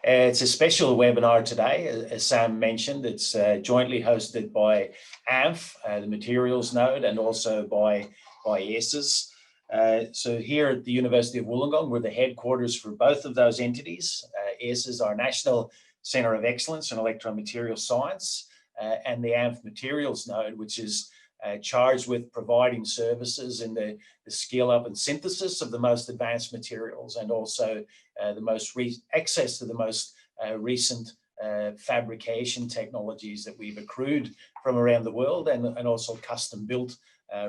It's a special webinar today, as Sam mentioned. It's jointly hosted by ANFF, the materials node, and also by ACES. So here at the University of Wollongong, we're the headquarters for both of those entities. ACES, our National Centre of Excellence in Electromaterial Science, and the ANFF Materials node, which is charged with providing services in the scale-up and synthesis of the most advanced materials, and also access to the most recent fabrication technologies that we've accrued from around the world, and also custom built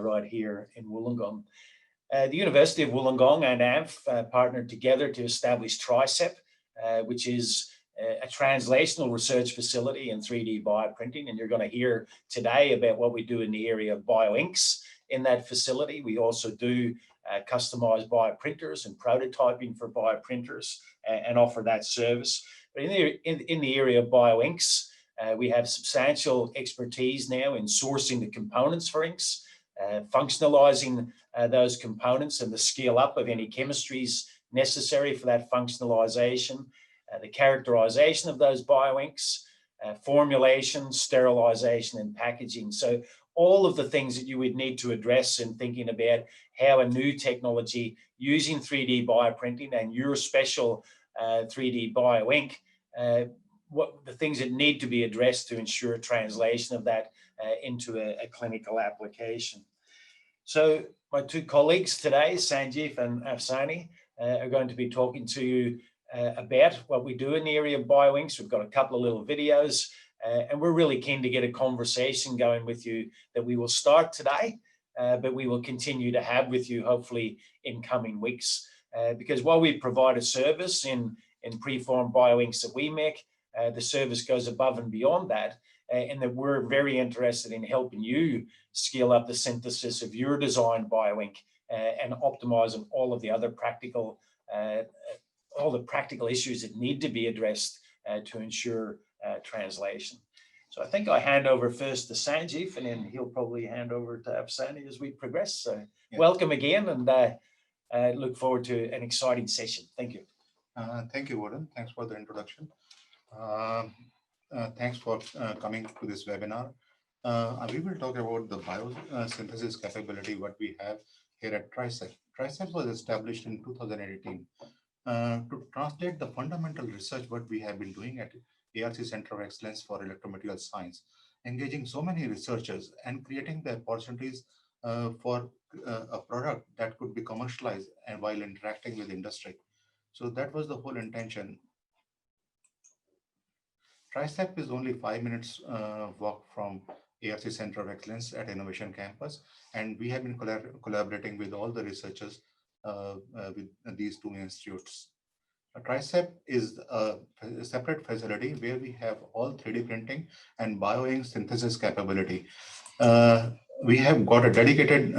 right here in Wollongong. The University of Wollongong and ANFF partnered together to establish TRICEP, which is a translational research facility in 3D bioprinting, and you're going to hear today about what we do in the area of Bioinks in that facility. We also do customized bioprinters and prototyping for bioprinters and offer that service. But in the area of Bioinks, we have substantial expertise now in sourcing the components for inks, functionalizing those components and the scale up of any chemistries necessary for that functionalization, the characterization of those bioinks, formulation, sterilization, and packaging. So all of the things that you would need to address in thinking about how a new technology using 3D bioprinting and your special 3D bioink, what the things that need to be addressed to ensure translation of that into a clinical application. So my two colleagues today, Sanjeev and Afsaneh, are going to be talking to you about what we do in the area of Bioinks. We've got a couple of little videos, and we're really keen to get a conversation going with you that we will start today, but we will continue to have with you hopefully in coming weeks. Because while we provide a service in preformed bioinks that we make, the service goes above and beyond that, and that we're very interested in helping you scale up the synthesis of your designed bioink and optimizing all of the other practical issues that need to be addressed to ensure translation. So I think I hand over first to Sanjeev, and then he'll probably hand over to Afsaneh as we progress. So yeah. Welcome again, and look forward to an exciting session. Thank you. Thank you, Gordon. Thanks for the introduction. Thanks for coming to this webinar. We will talk about the biosynthesis capability, what we have here at TRICEP. TRICEP was established in 2018 to translate the fundamental research what we have been doing at ARC Center of Excellence for Electromaterial Science, engaging so many researchers and creating the opportunities for a product that could be commercialized and while interacting with industry. So that was the whole intention. TRICEP is only 5 minutes walk from ARC Center of Excellence at Innovation Campus, and we have been collaborating with all the researchers with these two institutes. TRICEP is a separate facility where we have all 3D printing and bioink synthesis capability. We have got a dedicated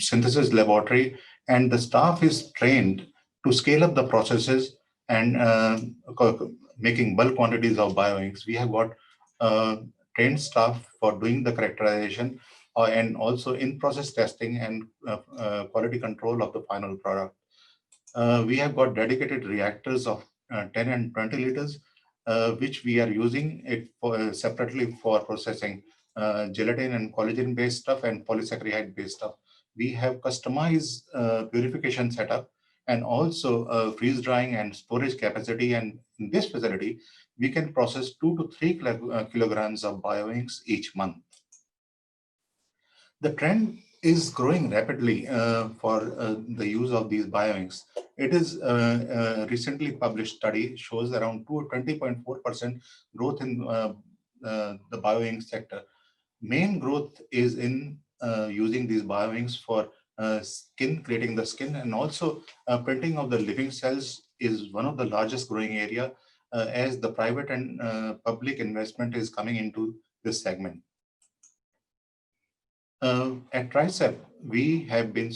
synthesis laboratory, and the staff is trained to scale up the processes and making bulk quantities of bioinks. We have got trained staff for doing the characterization and also in-process testing and quality control of the final product. We have got dedicated reactors of 10 and 20 liters, which we are using it separately for processing gelatin and collagen-based stuff and polysaccharide-based stuff. We have customized purification setup and also freeze drying and storage capacity. And in this facility, we can process 2 to 3 kilograms of bioinks each month. The trend is growing rapidly for the use of these bioinks. It is a recently published study shows around 20.4% growth in the bioink sector. Main growth is in using these bioinks for skin, creating the skin, and also printing of the living cells is one of the largest growing area as the private and public investment is coming into this segment. At TRICEP, we have been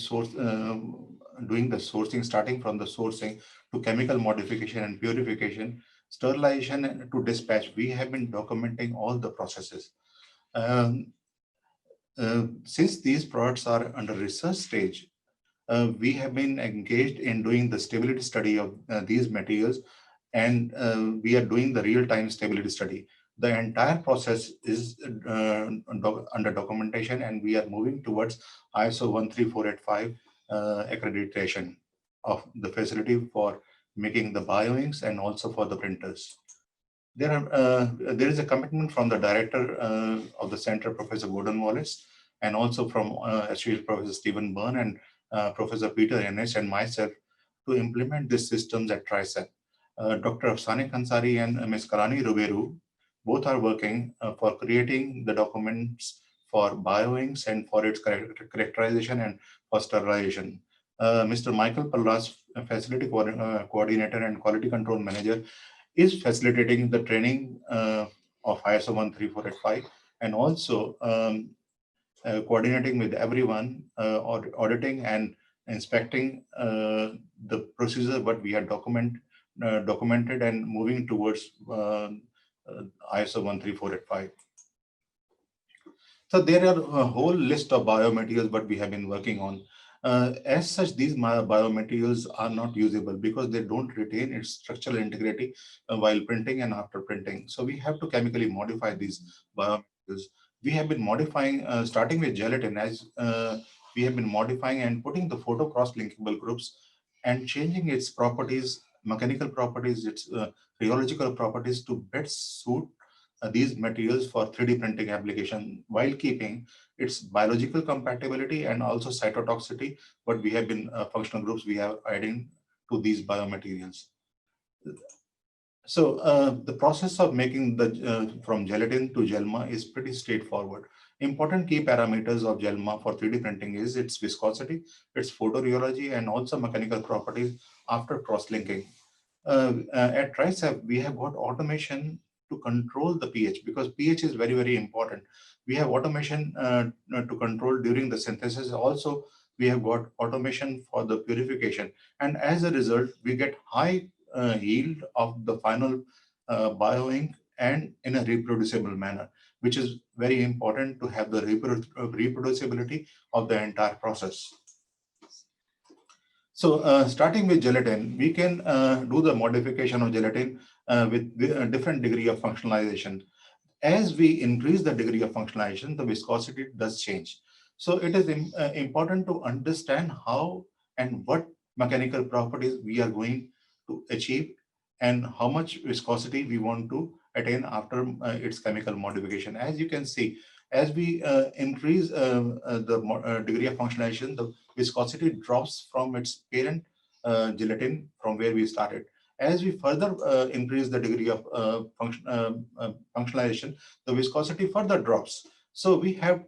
doing the sourcing, starting from the sourcing to chemical modification and purification, sterilization and to dispatch. We have been documenting all the processes. Since these products are under research stage, we have been engaged in doing the stability study of these materials and we are doing the real-time stability study. The entire process is under documentation, and we are moving towards ISO 13485 accreditation of the facility for making the bioinks and also for the printers. There is a commitment from the director of the center, Professor Gordon Wallace, and also from Associate Professor Stephen Byrne and Professor Peter Ennis and myself to implement these systems at TRICEP. Dr. Afsaneh Khansari and Ms. Karani Ruberu both are working for creating the documents for bioinks and for its characterization and for sterilization. Mr. Michael Pallas, facility coordinator and quality control manager, is facilitating the training of ISO 13485 and also coordinating with everyone, auditing and inspecting the procedure what we have documented and moving towards ISO 13485. So there are a whole list of biomaterials what we have been working on. As such, these biomaterials are not usable because they don't retain its structural integrity while printing and after printing. So we have to chemically modify these biomaterials. We have been modifying, starting with gelatin, as we have been modifying and putting the photo cross-linkable groups and changing its properties, mechanical properties, its rheological properties to best suit these materials for 3D printing application while keeping its biological compatibility and also cytotoxicity, but we have been functional groups we have adding to these biomaterials. So the process of making the from gelatin to GelMa is pretty straightforward. Important key parameters of GelMa for 3D printing is its viscosity, its photorheology, and also mechanical properties after cross-linking. At TRICEP, we have got automation to control the pH because pH is very, very important. We have automation to control during the synthesis. Also, we have got automation for the purification. And as a result, we get high yield of the final bioink and in a reproducible manner, which is very important to have the reproducibility of the entire process. So starting with gelatin, we can do the modification of gelatin with a different degree of functionalization. As we increase the degree of functionalization, the viscosity does change. So it is important to understand how and what mechanical properties we are going to achieve and how much viscosity we want to attain after its chemical modification. As you can see, as we increase the degree of functionalization, the viscosity drops from its parent gelatin from where we started. As we further increase the degree of functionalization, the viscosity further drops. So we have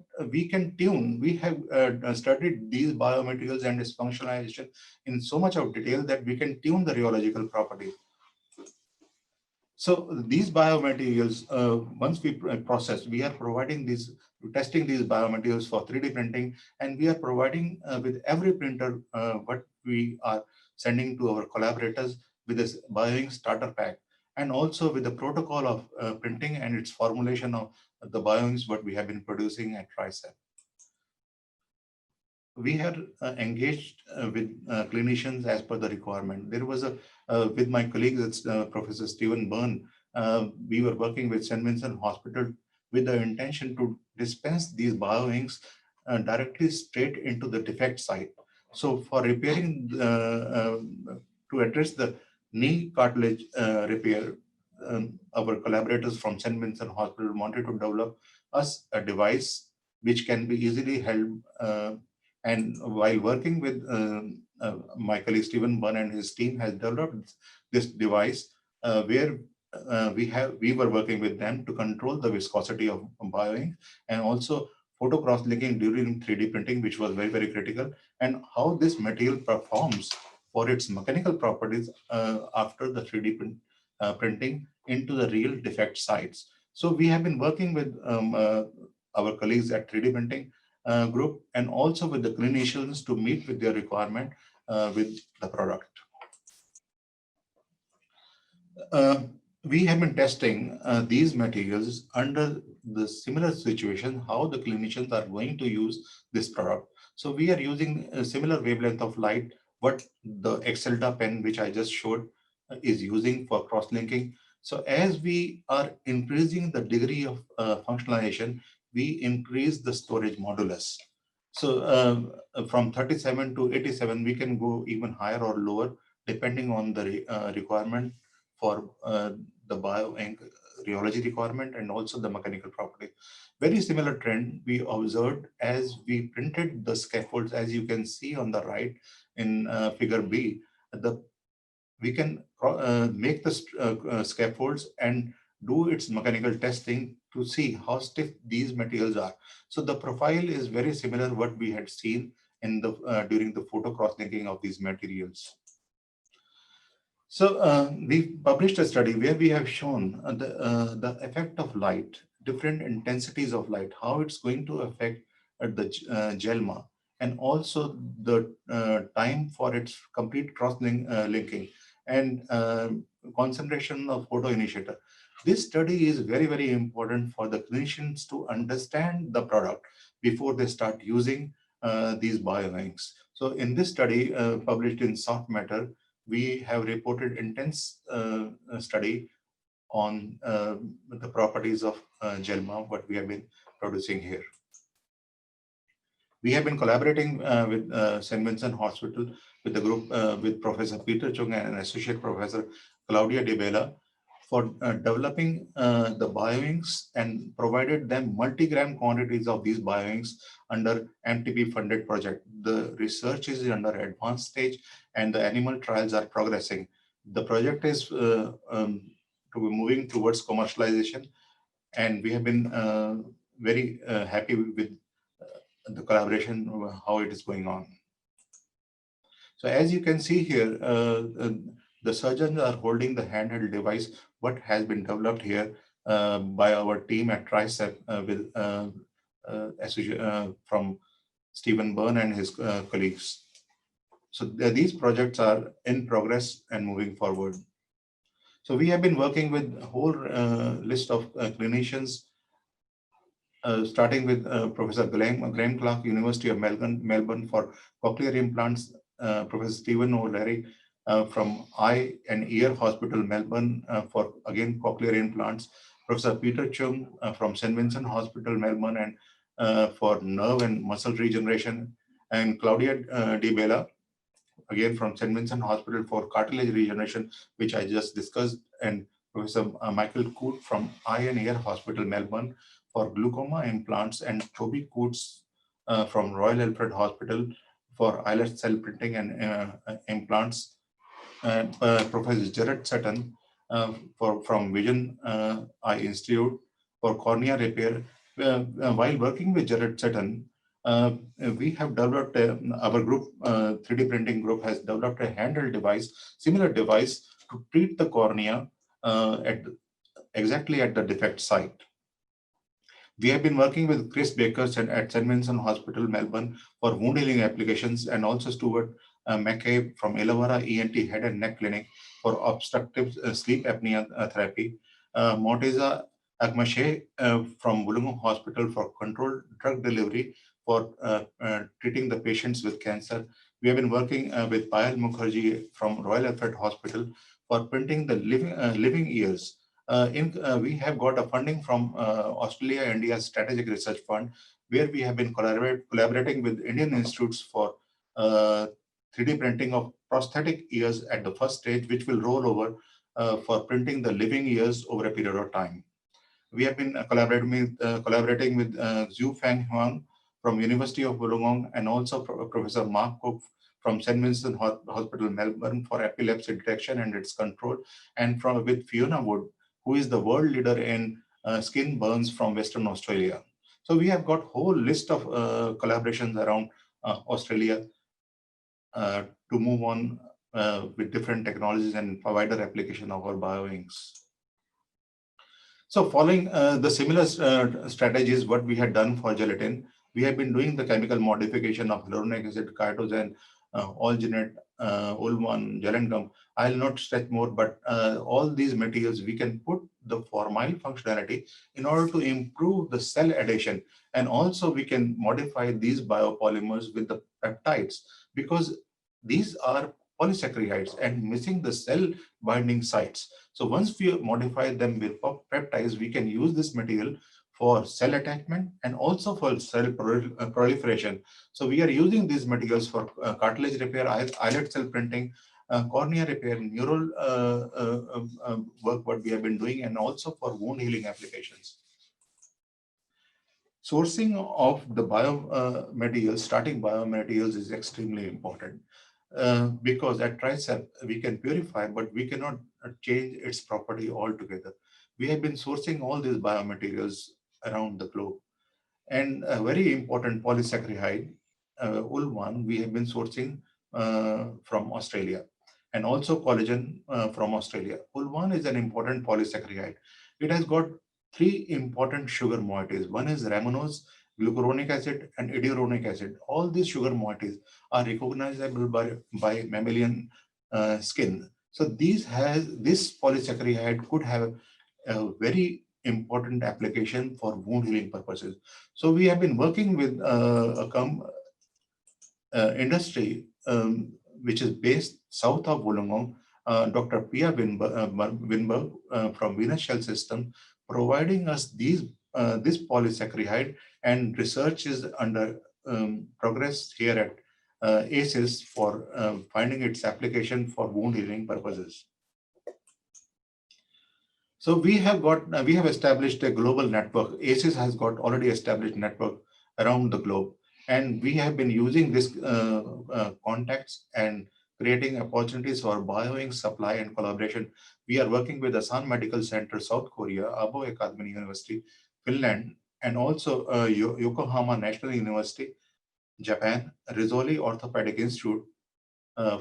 studied these biomaterials and its functionalization in so much of detail that we can tune the rheological property. So these biomaterials, once we process, we are providing these, testing these biomaterials for 3D printing, and we are providing with every printer what we are sending to our collaborators with this Bioinks starter pack, and also with the protocol of printing and its formulation of the Bioinks what we have been producing at TRICEP. We had engaged with clinicians as per the requirement. There was with my colleagues, Professor Stephen Byrne, we were working with St. Vincent Hospital with the intention to dispense these bioinks directly straight into the defect site. So for repairing, to address the knee cartilage repair, our collaborators from St. Vincent Hospital wanted to develop us a device which can be easily held. And while working with my colleague Stephen Byrne and his team has developed this device where we were working with them to control the viscosity of bioink and also photo cross-linking during 3D printing, which was very, very critical, and how this material performs for its mechanical properties after the 3D printing into the real defect sites. So we have been working with our colleagues at 3D printing group and also with the clinicians to meet with their requirement with the product. We have been testing these materials under the similar situation, how the clinicians are going to use this product. So we are using a similar wavelength of light, what the Axcelda pen, which I just showed, is using for cross-linking. So as we are increasing the degree of functionalization, we increase the storage modulus. So from 37 to 87, we can go even higher or lower depending on the requirement for the bioink rheology requirement and also the mechanical property. Very similar trend we observed as we printed the scaffolds, as you can see on the right in figure B. We can make the scaffolds and do its mechanical testing to see how stiff these materials are. So the profile is very similar what we had seen in the during the photo cross-linking of these materials. So we published a study where we have shown the effect of light, different intensities of light, how it's going to affect the GelMa, and also the time for its complete cross-linking and concentration of photo initiator. This study is very, very important for the clinicians to understand the product before they start using these bioinks. So in this study published in Soft Matter, we have reported intense study on the properties of GelMa, what we have been producing here. We have been collaborating with St. Vincent Hospital with the group with Professor Peter Chung and Associate Professor Claudia De Bella for developing the bioinks and provided them multi-gram quantities of these bioinks under MTP funded project. The research is under advanced stage and the animal trials are progressing. The project is moving towards commercialization, and we have been very happy with the collaboration, how it is going on. So as you can see here, the surgeons are holding the handheld device, what has been developed here by our team at TRICEP with from Stephen Byrne and his colleagues. So these projects are in progress and moving forward. So we have been working with a whole list of clinicians, starting with Professor Graham Clark, University of Melbourne for cochlear implants, Professor Stephen O'Leary from Eye and Ear Hospital, Melbourne for again cochlear implants, Professor Peter Chung from St. Vincent Hospital, Melbourne, and for nerve and muscle regeneration, and Claudia De Bella again from St. Vincent Hospital for cartilage regeneration, which I just discussed, and Professor Michael Coote from Eye and Ear Hospital, Melbourne for glaucoma implants, and Toby Cootes from Royal Alfred Hospital for eyelid cell printing and implants, and Professor Jared Sutton from Vision Eye Institute for cornea repair. While working with Jared Sutton, we have developed, our group, 3D printing group has developed a handheld device, similar device to treat the cornea exactly at the defect site. We have been working with Chris Baker at St. Vincent Hospital, Melbourne for wound healing applications, and also Stuart McCabe from Illawarra ENT Head and Neck Clinic for obstructive sleep apnea therapy. Morteza Akmashe from Wollongong Hospital for controlled drug delivery for treating the patients with cancer. We have been working with Payal Mukherjee from Royal Alfred Hospital for printing the living ears. We have got a funding from Australia India Strategic Research Fund, where we have been collaborating with Indian institutes for 3D printing of prosthetic ears at the first stage, which will roll over for printing the living ears over a period of time. We have been collaborating with Zhu Fang Huang from University of Wollongong, and also Professor Mark Cook from St. Vincent Hospital, Melbourne for epilepsy detection and its control, and with Fiona Wood, who is the world leader in skin burns from Western Australia. So we have got a whole list of collaborations around Australia to move on with different technologies and wider application of our bioinks. So following the similar strategies, what we had done for gelatin, we have been doing the chemical modification of hyaluronic acid, chitosan, alginate, Ulvan, gelatin gum. I'll not stretch more, but all these materials, we can put the formyl functionality in order to improve the cell adhesion. And also we can modify these biopolymers with the peptides, because these are polysaccharides and missing the cell binding sites. So once we modify them with peptides, we can use this material for cell attachment and also for cell proliferation. So we are using these materials for cartilage repair, islet cell printing, cornea repair, neural work what we have been doing, and also for wound healing applications. Sourcing of the biomaterials, starting biomaterials is extremely important because at TRICEP we can purify, but we cannot change its property altogether. We have been sourcing all these biomaterials around the globe. And a very important polysaccharide, UL1, we have been sourcing from Australia, and also collagen from Australia. UL1 is an important polysaccharide. It has got three important sugar moieties. One is ramenose, glucuronic acid, and iduronic acid. All these sugar moieties are recognizable by mammalian skin. So this polysaccharide could have a very important application for wound healing purposes. So we have been working with industry which is based south of Wollongong, Dr. Pia Winberg from Venus Shell System, providing us this polysaccharide, and research is under progress here at ACES for finding its application for wound healing purposes. So we have established a global network. ACES has got already established network around the globe, and we have been using this contacts and creating opportunities for Bioinks supply and collaboration. We are working with Asan Medical Center, South Korea, Abo Akademi University, Finland, and also Yokohama National University, Japan, Rizzoli Orthopedic Institute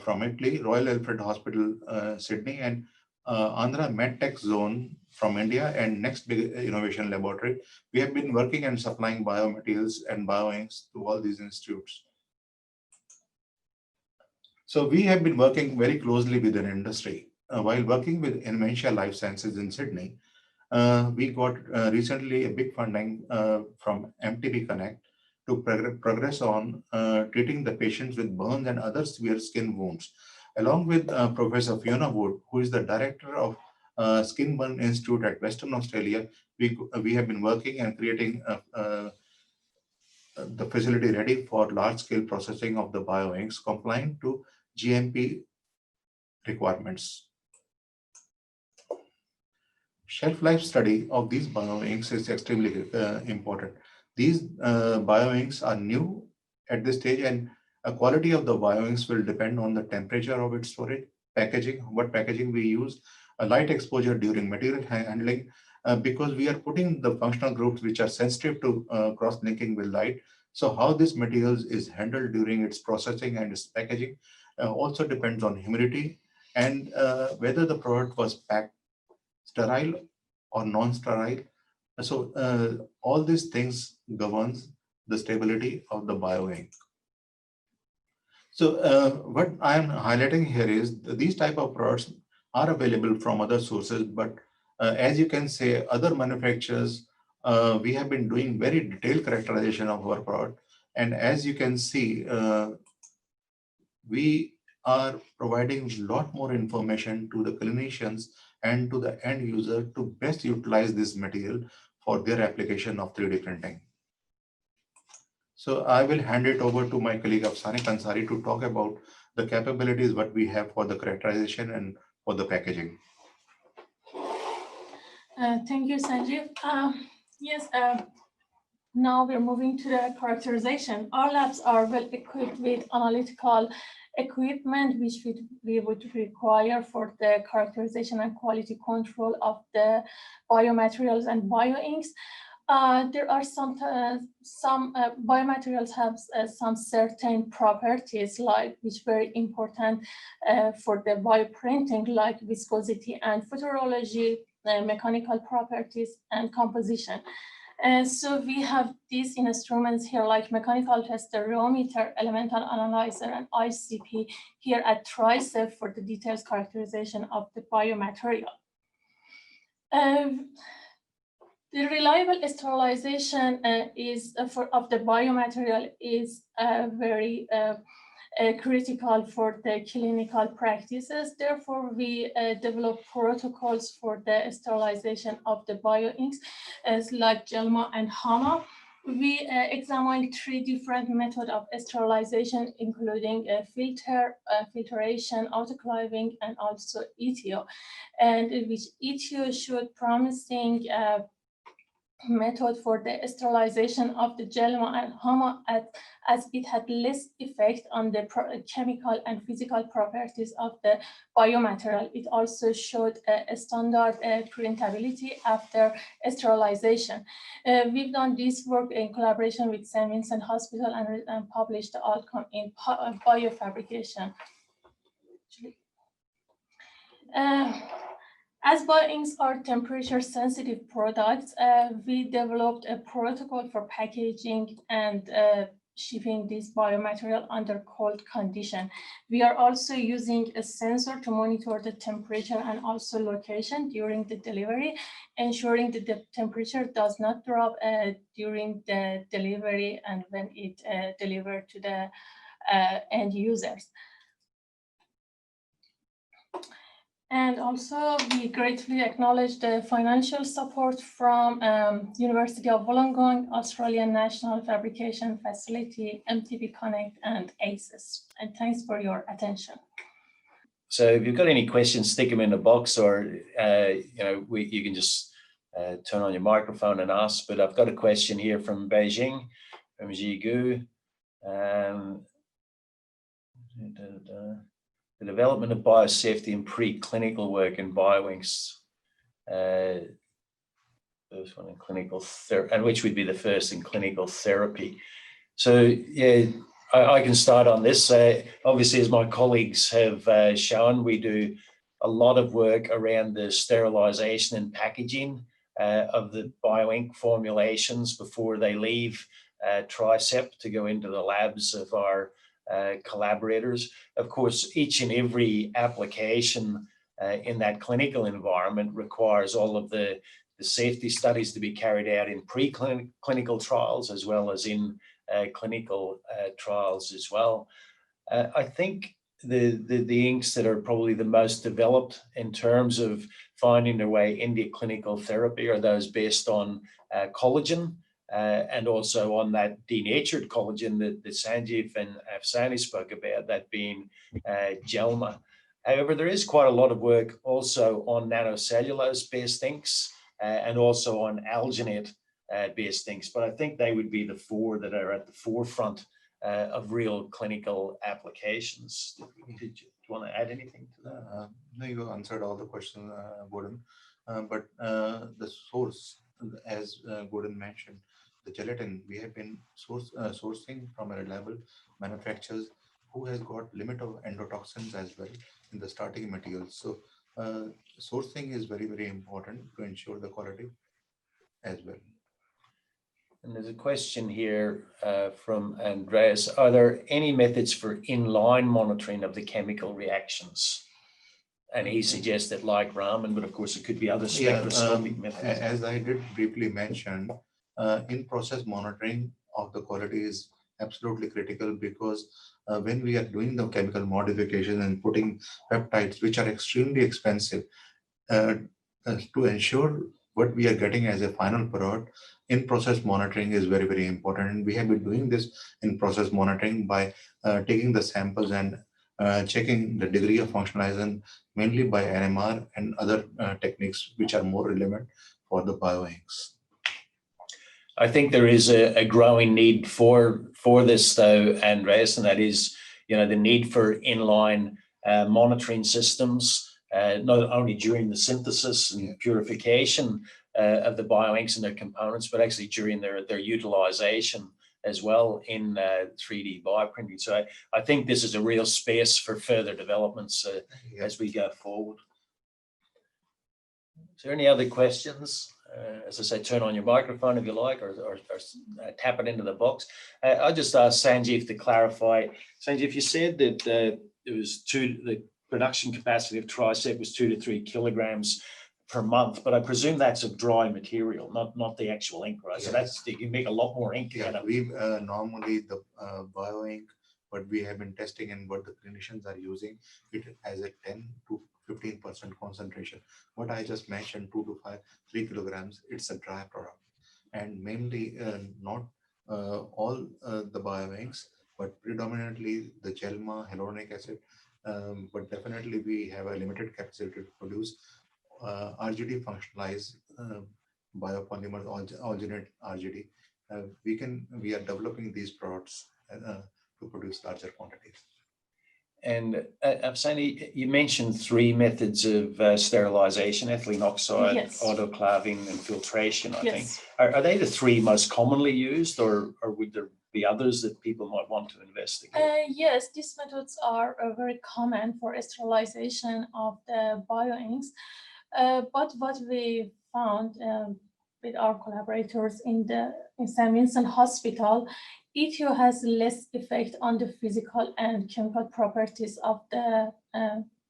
from Italy, Royal Alfred Hospital, Sydney, and Andhra MedTech Zone from India, and Next Big Innovation Laboratory. We have been working and supplying biomaterials and bioinks to all these institutes. So we have been working very closely with an industry. While working with Inventia Life Sciences in Sydney, we got recently a big funding from MTB Connect to progress on treating the patients with burns and other severe skin wounds. Along with Professor Fiona Wood, who is the director of Skin Burn Institute at Western Australia, we have been working and creating the facility ready for large-scale processing of the bioinks compliant to GMP requirements. Shelf life study of these bioinks is extremely important. These bioinks are new at this stage, and the quality of the bioinks will depend on the temperature of its storage, packaging, what packaging we use, light exposure during material handling, because we are putting the functional groups which are sensitive to cross-linking with light. So how this materials is handled during its processing and its packaging also depends on humidity and whether the product was packed sterile or non-sterile. So all these things governs the stability of the bioink. So what I am highlighting here is these type of products are available from other sources, but as you can say, other manufacturers, we have been doing very detailed characterization of our product. And as you can see, we are providing a lot more information to the clinicians and to the end user to best utilize this material for their application of 3D printing. So I will hand it over to my colleague Afsaneh Khansari to talk about the capabilities what we have for the characterization and for the packaging. Thank you, Sanjeev. Yes, now we're moving to the characterization. Our labs are well equipped with analytical equipment which we would require for the characterization and quality control of the biomaterials and bioinks. There are some biomaterials have some certain properties like which very important for the bioprinting, like viscosity and photo-rheology, mechanical properties and composition. So we have these instruments here like mechanical tester, rheometer, elemental analyzer, and ICP here at TRICEP for the detailed characterization of the biomaterial. The reliable sterilization of the biomaterial is very critical for the clinical practices. Therefore, we developed protocols for the sterilization of the bioinks, as like GelMa and HAMA. We examined 3 different methods of sterilization, including filtration, autoclaving, and also ETO, and which ETO showed promising method for the sterilization of the GelMa and HAMA as it had less effect on the chemical and physical properties of the biomaterial. It also showed a standard printability after sterilization. We've done this work in collaboration with St. Vincent Hospital and published the outcome in Biofabrication. As bioinks are temperature-sensitive products, we developed a protocol for packaging and shipping this biomaterial under cold condition. We are also using a sensor to monitor the temperature and also location during the delivery, ensuring that the temperature does not drop during the delivery and when it delivered to the end users. And also, we gratefully acknowledge the financial support from University of Wollongong, Australian National Fabrication Facility, MTB Connect, and ACES. And thanks for your attention. So if you've got any questions, stick them in the box, or you can just turn on your microphone and ask. But I've got a question here from Beijing, from Jigu. The development of biosafety and preclinical work in Bioinks, first one in clinical therapy, and which would be the first in clinical therapy. So yeah, I can start on this. Obviously, as my colleagues have shown, we do a lot of work around the sterilisation and packaging of the bioink formulations before they leave TRICEP to go into the labs of our collaborators. Of course, each and every application in that clinical environment requires all of the safety studies to be carried out in preclinical trials as well as in clinical trials as well. I think the inks that are probably the most developed in terms of finding their way into clinical therapy are those based on collagen, and also on that denatured collagen that Sanjeev and Afsaneh spoke about, that being GelMa. However, there is quite a lot of work also on nanocellulose-based inks and also on alginate-based inks, but I think they would be the 4 that are at the forefront of real clinical applications. Do you want to add anything to that? No, you answered all the questions, Gordon. But the source, as Gordon mentioned, the gelatin, we have been sourcing from a reliable manufacturers who has got limit of endotoxins as well in the starting materials. So sourcing is very, very important to ensure the quality as well. And there's a question here from Andreas. Are there any methods for inline monitoring of the chemical reactions? And he suggested like Raman, but of course it could be other spectroscopic methods. As I did briefly mention, in-process monitoring of the quality is absolutely critical, because when we are doing the chemical modification and putting peptides, which are extremely expensive, to ensure what we are getting as a final product, in-process monitoring is very, very important. And we have been doing this in-process monitoring by taking the samples and checking the degree of functionalisation, mainly by NMR and other techniques which are more relevant for the bioinks. I think there is a growing need for this, though, Andreas, and that is, the need for inline monitoring systems, not only during the synthesis and purification of the bioinks and their components, but actually during their utilization as well in 3D bioprinting. So I think this is a real space for further developments as we go forward. Is there any other questions? As I say, turn on your microphone if you like, or tap it into the box. I'll just ask Sanjeev to clarify. Sanjeev, you said that the production capacity of TRICEP was 2 to 3 kilograms per month, but I presume that's a dry material, not the actual ink, right? Yes. So you can make a lot more ink. Yeah, normally the bioink but we have been testing and what the clinicians are using, it has a 10 to 15% concentration. What I just mentioned, 2 to 3 kilograms, it's a dry product. And mainly not all the Bioinks, but predominantly the GelMa, hyaluronic acid, but definitely we have a limited capacity to produce RGD functionalized biopolymers, alginate RGD. We are developing these products to produce larger quantities. And Afsaneh, you mentioned 3 methods of sterilization: ethylene oxide, Yes. autoclaving, and filtration, I think. Yes. Are they the 3 most commonly used, or would there be others that people might want to investigate? Yes, these methods are very common for sterilization of the bioinks. But what we found with our collaborators in St. Vincent Hospital, ETO has less effect on the physical and chemical properties of the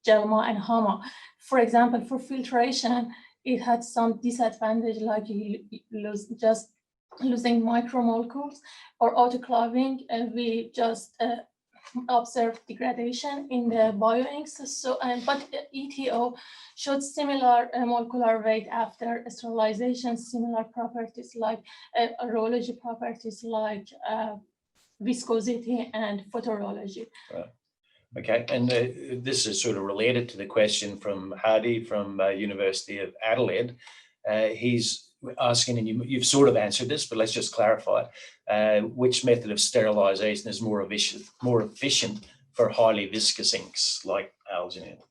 GelMa and HAMA. For example, for filtration, it had some disadvantage, like just losing micromolecules, or autoclaving, we just observed degradation in the bioinks. So, but ETO showed similar molecular weight after sterilization, similar properties like rheology properties like viscosity and photo-rheology. Right. Okay, and this is sort of related to the question from Hadi from University of Adelaide. He's asking, and you've sort of answered this, but let's just clarify, which method of sterilization is more efficient for highly viscous inks like alginate?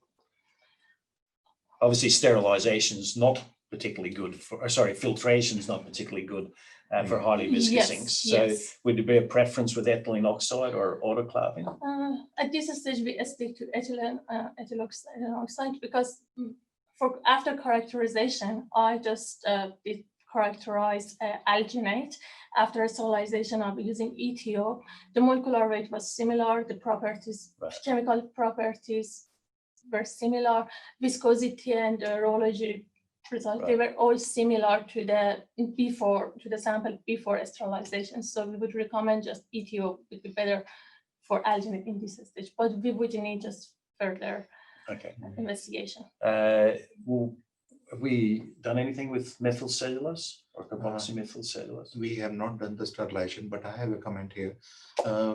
Obviously, sterilization is not particularly good for, filtration is not particularly good for highly viscous inks. So would there be a preference with ethylene oxide or autoclaving? At this stage, we stick to ethylene oxide because for after characterization, I just did characterize alginate after sterilization of using ETO. The molecular weight was similar, the properties, chemical properties were similar, viscosity and rheology result, they were all similar to the sample before sterilization. So we would recommend just ETO would be better for alginate in this stage, but we would need just further investigation. Well, have we done anything with methyl cellulose or carboxymethyl cellulose? We have not done the sterilization, but I have a comment here.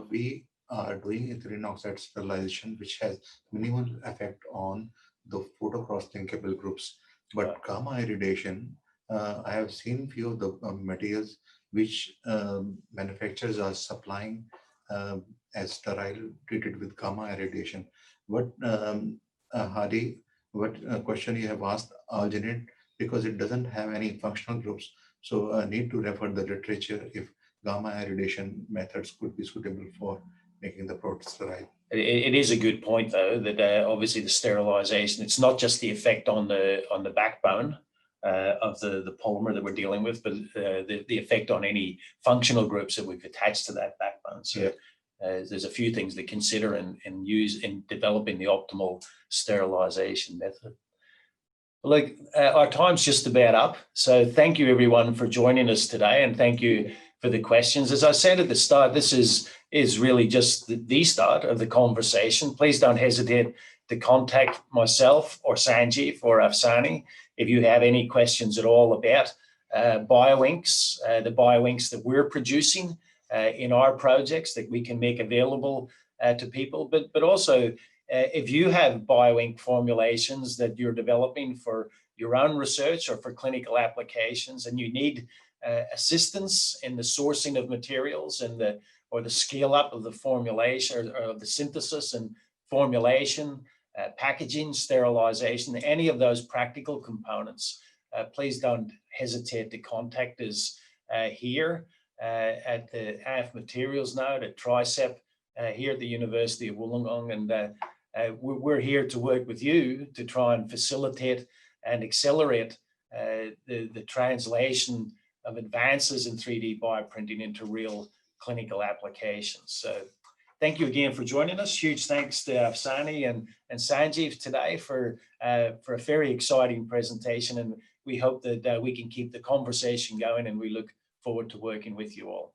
We are doing ethylene oxide sterilization, which has minimal effect on the photocross linkable groups. But gamma irradiation, I have seen few of the materials which manufacturers are supplying as sterile treated with gamma irradiation. What Hadi, what question you have asked, alginate, because it doesn't have any functional groups. So I need to refer the literature if gamma irradiation methods could be suitable for making the product sterile. It is a good point, though, that obviously the sterilization, it's not just the effect on the backbone of the polymer that we're dealing with, but the effect on any functional groups that we've attached to that backbone. So there's a few things to consider and use in developing the optimal sterilization method. Look, our time's just about up. So thank you, everyone, for joining us today, and thank you for the questions. As I said at the start, this is really just the start of the conversation. Please don't hesitate to contact myself or Sanjeev or Afsaneh if you have any questions at all about Bioinks, the Bioinks that we're producing in our projects that we can make available to people. But also, if you have bioink formulations that you're developing for your own research or for clinical applications, and you need assistance in the sourcing of materials and the scale up of the formulation or of the synthesis and formulation, packaging, sterilization, any of those practical components, please don't hesitate to contact us here at the ANFF Materials node at TRICEP here at the University of Wollongong, and we're here to work with you to try and facilitate and accelerate the translation of advances in 3D bioprinting into real clinical applications. So thank you again for joining us. Huge thanks to Afsaneh and Sanjeev today for a very exciting presentation, and we hope that we can keep the conversation going, and we look forward to working with you all.